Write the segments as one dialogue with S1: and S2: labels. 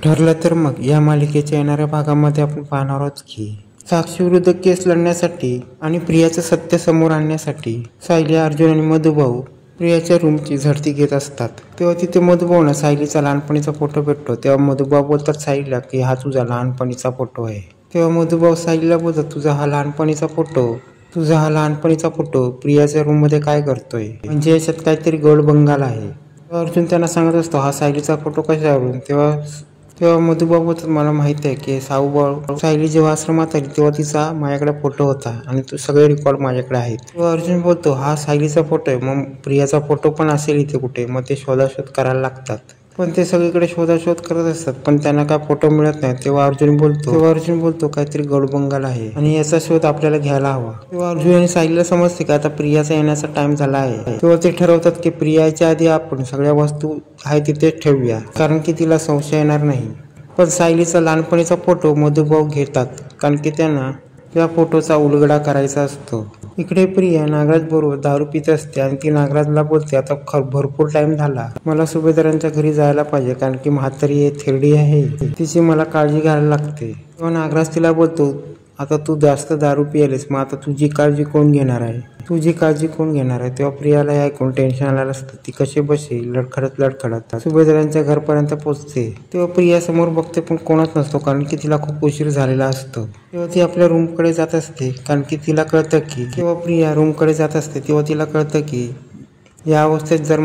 S1: ठरलं तर मग या मालिकेच्या येणाऱ्या भागामध्ये आपण पाहणार आहोत की साक्षी विरुद्ध केस लढण्यासाठी आणि प्रियाचं सत्य समोर आणण्यासाठी सायली, अर्जुन आणि मधुभाऊ प्रियाच्या रूमची झडती घेत असतात. तेव्हा तिथे मधुभाऊना सायलीचा लहानपणीचा फोटो भेटतो. तेव्हा मधुभाऊ बोलतात सायलीला की हा तुझा लहानपणीचा फोटो आहे. तेव्हा मधुभाऊ सायलीला बोलतात तुझा हा लहानपणीचा फोटो प्रियाच्या रूम मध्ये काय करतोय, म्हणजे याच्यात काहीतरी गोड बंगाल आहे. अर्जुन त्यांना सांगत असतो हा सायलीचा फोटो कशावरून. तेव्हा मधुभाऊ बोलतात मला माहिती आहे की सायली जेव्हा आश्रमात आली तेव्हा तिचा माझ्याकडे फोटो होता आणि तो सगळे रेकॉर्ड माझ्याकडे आहेत. तेव्हा अर्जुन बोलतो हा सायलीचा फोटो आहे, मग प्रियाचा फोटो पण असेल इथे कुठे. मग ते शोधाशोध करायला लागतात. पण ते सगळीकडे शोधाशोध करत असतात पण त्यांना काय फोटो मिळत नाही. तेव्हा अर्जुन बोलतो काहीतरी गोड बंगाल आहे आणि याचा शोध आपल्याला घ्यायला हवा. तेव्हा अर्जुन आणि सायलीला समजते की आता प्रियाचा येण्याचा टाइम झाला आहे. तेव्हा ते ठरवतात की प्रियाच्या आधी आपण सगळ्या वस्तू आहे तिथेच ठेवूया, कारण की तिला संशय येणार नाही. पण सायलीचा लहानपणीचा फोटो मधुभाऊ घेतात, कारण की त्यांना त्या फोटोचा उलगडा करायचा असतो. इकडे प्रिया नागराज बरोबर दारू पित असते आणि ती नागराजला बोलते आता भरपूर टाइम झाला, मला सुभेदारांच्या घरी जायला पाहिजे, कारण की म्हातारी थेरडी आहे, तिची मला काळजी घ्यायला लागते. तेव्हा नागराज तिला बोलतो आता तू जास्त दारू पियालीस, मग आता तुझी काळजी कोण घेणार आहे. तेव्हा प्रियाला ऐकून टेन्शन आलेलं असतं. ती कशी बशी लडखडत सुभेदारांच्या घरपर्यंत पोहोचते. तेव्हा प्रिया समोर बघते पण कोणच नसतो, कारण की तिला खूप उशीर झालेला असतो. तेव्हा ती आपल्या रूमकडे जात असते, कारण की तिला कळतं की तेव्हा तिला कळतं की या अवस्थेत जर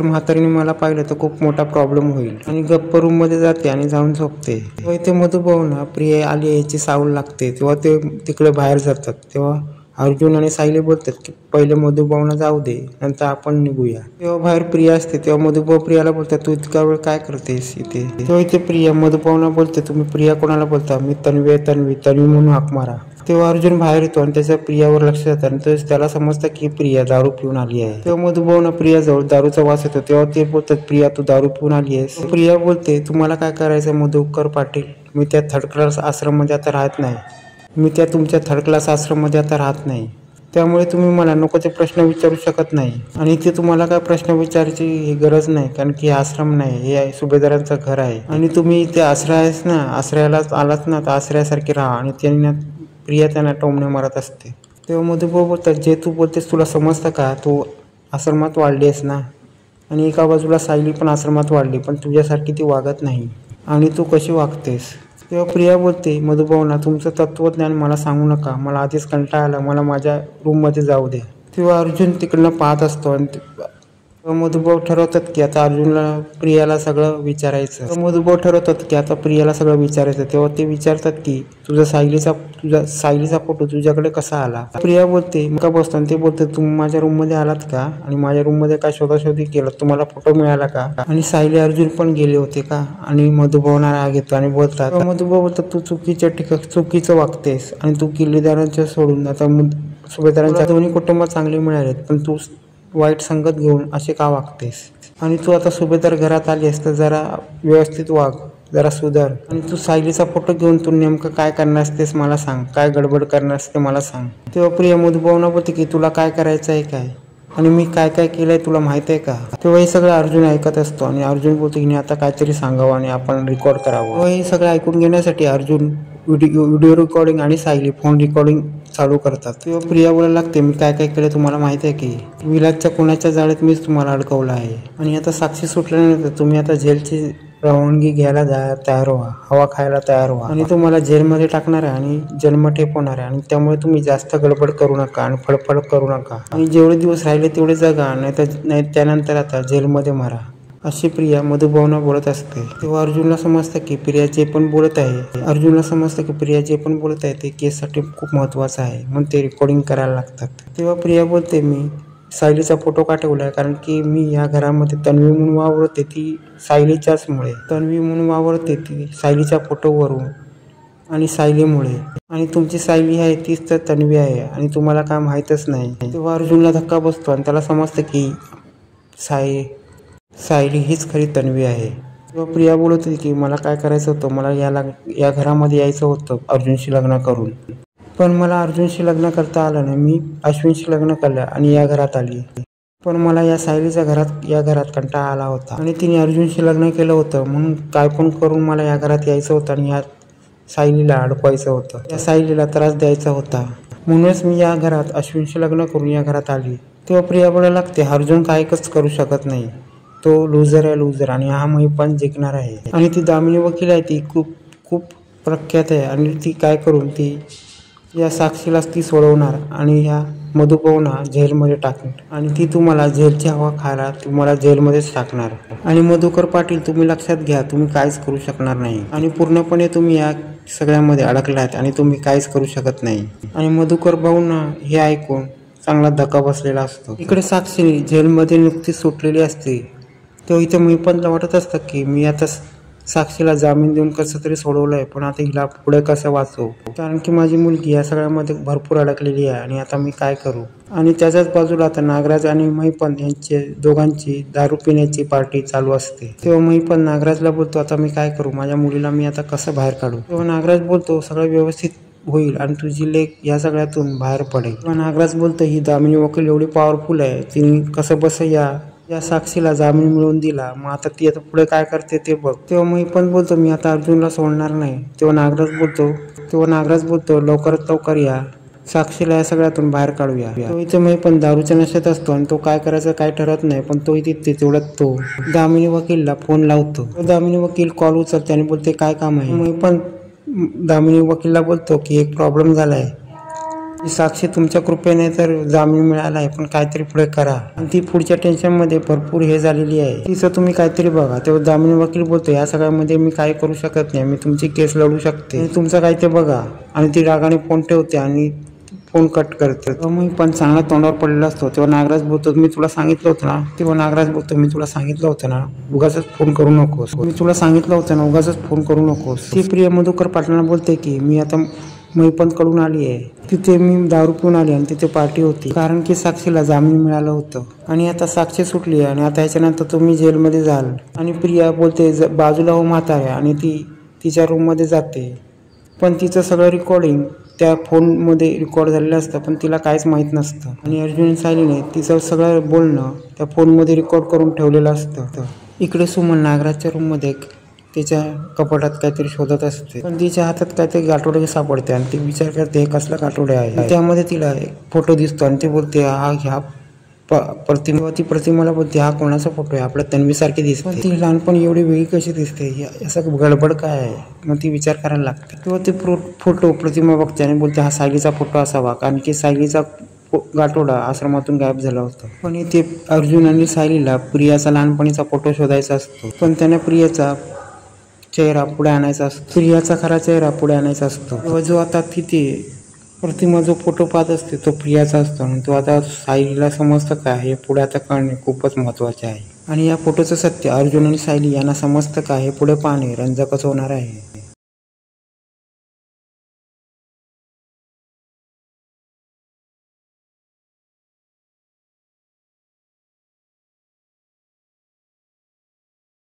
S1: म्हातारीने मला पाहिलं तर खूप मोठा प्रॉब्लेम होईल, आणि गप्प रूम मध्ये जाते आणि जाऊन झोपते. तेव्हा इथे मधुभाऊना प्रिया आली याची सावळ लागते. तेव्हा ते तिकडे बाहेर जातात. तेव्हा अर्जुन आणि सायली बोलतात की पहिले मधुभाऊना जाऊ दे, नंतर आपण निघूया. तेव्हा बाहेर प्रिया असते. तेव्हा मधुभाऊ प्रियाला बोलतात तू इतका वेळ काय करतेस इथे. तेव्हा इथे प्रिया मधुभाऊना बोलते तुम्ही प्रिया कोणाला बोलता, मी तन्वी म्हणून हाक मारा. तेव्हा अर्जुन बाहेर येतो आणि त्याच्या प्रियावर लक्ष देतात आणि त्याला समजतं की प्रिया दारू पिऊन आली आहे. तेव्हा मधुभाऊना प्रियाजवळ दारूचा वास येतो. तेव्हा ते बोलतात प्रिया तू दारू पिऊन आली आहेस. प्रिया बोलते तुम्हाला काय करायचं मधुकर पाटील, मी त्या थर्ड क्लास आश्रम मध्ये आता राहत नाही. त्यामुळे तुम्ही मला नको ते प्रश्न विचारू शकत नाही, आणि ते तुम्हाला काय प्रश्न विचारायची गरज नाही, कारण की हे आश्रम नाही, हे सुभेदारांचं घर आहे, आणि तुम्ही इथे आश्रयाला आलात ना तर आश्रयासारखे राहा. आणि प्रिया त्यांना टोमणे मारत असते. तेव्हा मधुभाऊ बोलतात जे तू बोलतेस तुला समजतं का, तू आश्रमात वाढली आहेस ना, आणि एका बाजूला सायली पण आश्रमात वाढली, पण तुझ्यासारखी ती वागत नाही, आणि तू कशी वागतेस. तेव्हा प्रिया बोलते मधुभाऊना तुमचं तत्वज्ञान मला सांगू नका, मला आधीच कंटाळा आला, मला माझ्या रूम मध्ये जाऊ दे. तेव्हा अर्जुन तिकडनं पाहत असतो आणि मधुभाऊ ठरवतात की आता प्रियाला सगळं विचारायचं. तेव्हा ते विचारतात की तुझा सायलीचा फोटो तुझ्याकडे कसा आला. प्रिया बोलते का बसतो आणि ते बोलते तुम्ही माझ्या रूम मध्ये आलात का, आणि माझ्या रूम मध्ये काय शोधाशोधी केलं, तुम्हाला फोटो मिळाला का, आणि सायली अर्जुन पण गेले होते का. आणि मधुभाऊना राग येतो आणि मधुभाऊ बोलतात तू चुकीचं वागतेस, आणि तू किल्लेदारांच्या सोडून आता सुभेदारांच्या दोन्ही कुटुंब चांगले मिळालेत, पण तू वाईट संगत घेऊन असे का वागतेस, आणि तू आता सुभेदार घरात आलीस तर जरा व्यवस्थित वाग, जरा सुधार, आणि तू सायलीचा फोटो घेऊन तू नेमकं काय करणार असतेस मला सांग, काय गडबड करणार असते मला सांग. तेव्हा प्रिया मधुभाऊना बोलते की तुला काय करायचं आहे काय, आणि मी काय काय केलंय तुला माहित आहे का. तेव्हा हे सगळं अर्जुन ऐकत असतो आणि अर्जुन बोलतो की आता काहीतरी सांगावं आणि आपण रेकॉर्ड करावं. हे सगळं ऐकून घेण्यासाठी अर्जुन व्हिडिओ रेकॉर्डिंग आणि सायली फोन रेकॉर्डिंग चालू करतात. तेव्हा प्रिया बोलायला लागते मी काय काय केलं तुम्हाला माहिती आहे की विलासच्या कुणाच्या जाळ्यात मीच तुम्हाला अडकवलं आहे, आणि आता साक्षी सुटल्यानंतर तुम्ही आता जेलची रवानगी घ्यायला तयार व्हा, हवा खायला तयार व्हा, आणि तुम्हाला जेलमध्ये टाकणार आहे आणि जन्म ठेपवणार आहे, आणि त्यामुळे तुम्ही जास्त गडबड करू नका आणि फडफड करू नका, आणि जेवढे दिवस राहिले तेवढे जगा, नाही त्यानंतर आता जेलमध्ये मारा, अशी प्रिया मधुभाऊना बोलत असते. तेव्हा अर्जुनला समजतं की प्रिया जे पण बोलत आहे ते केससाठी खूप महत्त्वाचं आहे, म्हणून ते रेकॉर्डिंग करायला लागतात. तेव्हा प्रिया बोलते मी सायलीचा फोटो का ठेवलाय, कारण की मी या घरामध्ये तन्वी म्हणून वावरते ती सायलीच्या फोटोवरून आणि सायलीमुळे, आणि तुमची सायली आहे तीच तर तन्वी आहे, आणि तुम्हाला काय माहीतच नाही. तेव्हा अर्जुनला धक्का बसतो आणि त्याला समजतं की सायली हीच खरी तन्वी आहे. तेव्हा प्रिया बोलत होती की मला काय करायचं होतं, मला या घरामध्ये यायचं होतं अर्जुनशी लग्न करून, पण मला अर्जुनशी लग्न करता आलं नाही, मी अश्विनशी लग्न केलं आणि या घरात आली. पण मला या घरात कंटाळा आला होता आणि तिने अर्जुनशी लग्न केलं होतं म्हणून काय पण करून मला या घरात यायचं होतं आणि या सायलीला अडकवायचं होतं, या सायलीला त्रास द्यायचा होता. म्हणूनच मी या घरात अश्विनशी लग्न करून या घरात आली. तेव्हा प्रिया बोलायला लागते, अर्जुन काहीच करू शकत नाही, तो लुझर आहे आणि हा पण जिंकणार आहे. आणि ती दामिनी वकील आहे, ती खूप प्रख्यात आहे आणि ती काय करून ती या साक्षीलाच ती सोडवणार आणि ह्या मधुभाऊना जेलमध्ये टाकणार आणि ती तुम्हाला जेलची हवा खायला तुम्हाला जेलमध्येच टाकणार. आणि मधुकर पाटील तुम्ही लक्षात घ्या, तुम्ही काहीच करू शकणार नाही आणि पूर्णपणे तुम्ही या सगळ्यामध्ये अडकलात आणि तुम्ही काहीच करू शकत नाही. आणि मधुकर भाऊंना हे ऐकून चांगला धक्का बसलेला असतो. इकडे साक्षी जेलमध्ये नुकतीच सुटलेली असते. तो इथे मी पण वाटत असतं की मी आता साक्षीला जामीन देऊन कसं तरी सोडवलंय, पण आता हिला पुढे कसं वाचवू, कारण की माझी मुलगी या सगळ्यामध्ये भरपूर अडकलेली आहे आणि आता मी काय करू. आणि त्याच्याच बाजूला आता नागराज आणि महिपन यांचे दोघांची दारू पिण्याची पार्टी चालू असते. तेव्हा महिपन नागराजला बोलतो, आता मी काय करू, माझ्या मुलीला मी आता कसं बाहेर काढू. तेव्हा नागराज बोलतो, सगळं व्यवस्थित होईल आणि तुझी लेक या सगळ्यातून बाहेर पडेल. तेव्हा नागराज बोलतो, ही दामिनी वकील एवढी पॉवरफुल आहे, तिने कसं बस या साक्षीला जामीन मिळवून दिला, मग आता ती आता पुढे काय करते ते बघ. तेव्हा मी पण बोलतो, मी आता अर्जुनला सोडणार नाही. तेव्हा नागराज बोलतो लवकरात लवकर या साक्षीला या सगळ्यातून बाहेर काढूया. तो इथे मी पण दारूच्या नशेत असतो आणि तो काय करायचं काय ठरत नाही, पण तो इथे तेवढ्यात तो दामिनी वकीलला फोन लावतो. दामिनी वकील कॉल उचलते आणि बोलते, काय काम आहे. मी पण दामिनी वकीलला बोलतो की एक प्रॉब्लेम झालाय, साक्षी तुमच्या कृपेने तर जामीन मिळाला आहे, पण काहीतरी पुढे करा. आणि ती पुढच्या टेन्शनमध्ये भरपूर हे झालेली आहे, तिचं तुम्ही काहीतरी बघा. तेव्हा दामिनी वकील बोलतो, या सगळ्यामध्ये मी काय करू शकत नाही, मी तुमची केस लढू शकते, तुमचं काय ते बघा. आणि ती रागाने फोन ठेवते आणि फोन कट करते. मी पण चांगला तोंडावर पडलेला असतो. तेव्हा नागराज बोलतो, मी तुला सांगितलं होतं ना. तेव्हा नागराज बोलतो, मी तुला सांगितलं होतं ना, उगाच फोन करू नकोस. मी तुला सांगितलं होतं ना, उगाच फोन करू नकोस. ती प्रिया मधुकर पाटलांना बोलते की मी आता महिपन कडून आली आहे, तिथे मी दारू पिऊन आली आणि तिथे पार्टी होती, कारण की साक्षीला जामीन मिळालं होतं आणि आता साक्षी सुटली आणि आता ह्याच्यानंतर तुम्ही जेलमध्ये जाल. आणि प्रिया बोलते, बाजूला हो म्हातारे, आणि ती तिच्या रूममध्ये जाते. पण तिचं सगळं रेकॉर्डिंग त्या फोनमध्ये रेकॉर्ड झालेलं असतं, पण तिला काहीच माहीत नसतं. आणि अर्जुन सायलीने तिचं सगळं बोलणं त्या फोनमध्ये रेकॉर्ड करून ठेवलेलं असतं. इकडे सुमन नागराजच्या रूममध्ये तिच्या कपाटात काहीतरी शोधत असते, पण तिच्या हातात काहीतरी गाठोडे सापडते आणि ती विचार करते हे कसला गाठोडे आहे. त्यामध्ये तिला एक फोटो दिसतो आणि ती बोलते, ह्या प्रतिमा. ती प्रतिमाला बोलते, हा कोणाचा फोटो आहे, आपल्या तन्वीसारखी दिसते, ती लहानपणी एवढी वेगळी कशी दिसते, असं गडबड काय आहे. मग ती विचार करायला लागते. तेव्हा ती फोटो प्रतिमा बघते आणि बोलते, हा सायलीचा फोटो असावा, कारण की सायलीचा गाठोडा आश्रमातून गायब झाला होता. पण इथे अर्जुन आणि सायलीला प्रियाचा लहानपणीचा फोटो शोधायचा असतो, पण त्याने प्रियाचा चेहरा पुढे आणायचा असतो, प्रियाचा खरा चेहरा पुढे आणायचा असतो. तेव्हा जो आता तिथे प्रतिमा जो फोटो पाहत असते तो प्रियाचा असतो आणि तो आता सायलीला समजतं का हे पुढे आता कळणे खूपच महत्त्वाचे आहे. आणि या फोटोचं सत्य अर्जुन आणि सायली यांना समजतं का हे पुढे पाहणे रंजकच होणार आहे.